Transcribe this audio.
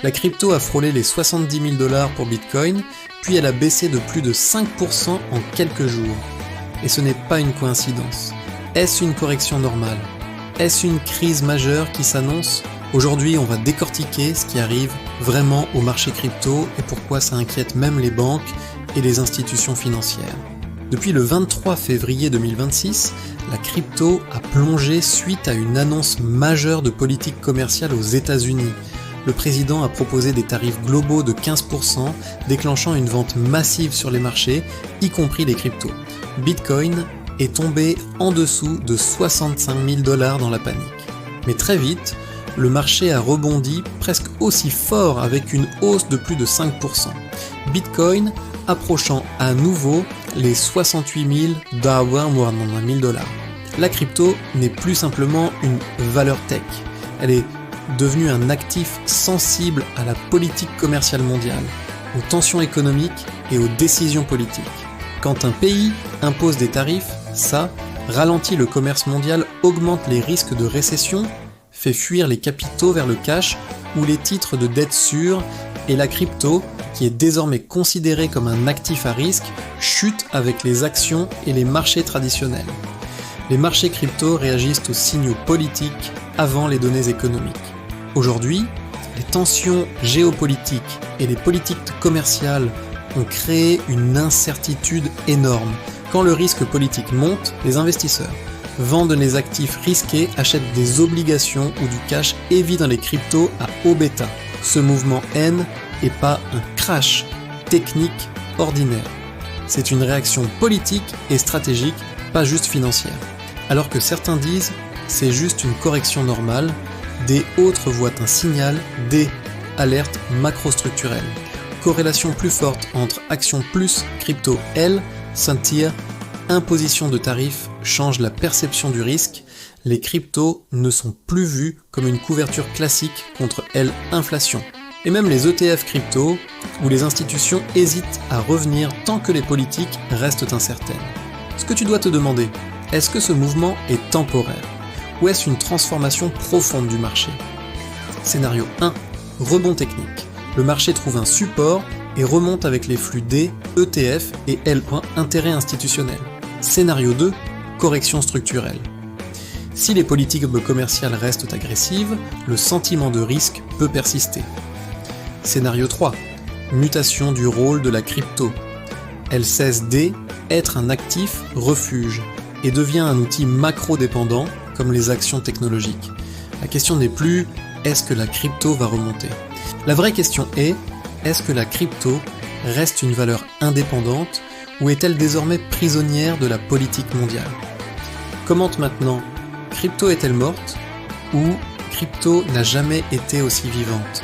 La crypto a frôlé les 70 000 $ pour Bitcoin, puis elle a baissé de plus de 5% en quelques jours. Et ce n'est pas une coïncidence. Est-ce une correction normale ? Est-ce une crise majeure qui s'annonce ? Aujourd'hui, on va décortiquer ce qui arrive vraiment au marché crypto et pourquoi ça inquiète même les banques et les institutions financières. Depuis le 23 février 2026, la crypto a plongé suite à une annonce majeure de politique commerciale aux États-Unis. Le président a proposé des tarifs globaux de 15%, déclenchant une vente massive sur les marchés, y compris les cryptos. Bitcoin est tombé en dessous de 65 000 $ dans la panique. Mais très vite, le marché a rebondi presque aussi fort avec une hausse de plus de 5%. Bitcoin approchant à nouveau les 68 000 $. La crypto n'est plus simplement une valeur tech, elle est devenue un actif sensible à la politique commerciale mondiale, aux tensions économiques et aux décisions politiques. Quand un pays impose des tarifs, ça ralentit le commerce mondial, augmente les risques de récession, fait fuir les capitaux vers le cash ou les titres de dette sûrs, et la crypto, qui est désormais considérée comme un actif à risque, chute avec les actions et les marchés traditionnels. Les marchés crypto réagissent aux signaux politiques avant les données économiques. Aujourd'hui, les tensions géopolitiques et les politiques commerciales ont créé une incertitude énorme. Quand le risque politique monte, les investisseurs vendent les actifs risqués, achètent des obligations ou du cash et vivent dans les cryptos à haut bêta. Ce mouvement N n'est pas un crash technique ordinaire. C'est une réaction politique et stratégique, pas juste financière. Alors que certains disent c'est juste une correction normale, des autres voient un signal d'alerte macrostructurelle. Corrélation plus forte entre action plus crypto L, sentir, imposition de tarifs change la perception du risque. Les cryptos ne sont plus vus comme une couverture classique contre L, inflation. Et même les ETF crypto ou les institutions hésitent à revenir tant que les politiques restent incertaines. Ce que tu dois te demander, est-ce que ce mouvement est temporaire ? Ou est-ce une transformation profonde du marché ? Scénario 1. Rebond technique. Le marché trouve un support et remonte avec les flux D, ETF et L1 intérêt institutionnel. Scénario 2. Correction structurelle. Si les politiques commerciales restent agressives, le sentiment de risque peut persister. Scénario 3. Mutation du rôle de la crypto. Elle cesse d'être un actif refuge et devient un outil macro-dépendant comme les actions technologiques. La question n'est plus est-ce que la crypto va remonter ? La vraie question est-ce que la crypto reste une valeur indépendante ou est-elle désormais prisonnière de la politique mondiale ? Commente maintenant, crypto est-elle morte ou crypto n'a jamais été aussi vivante ?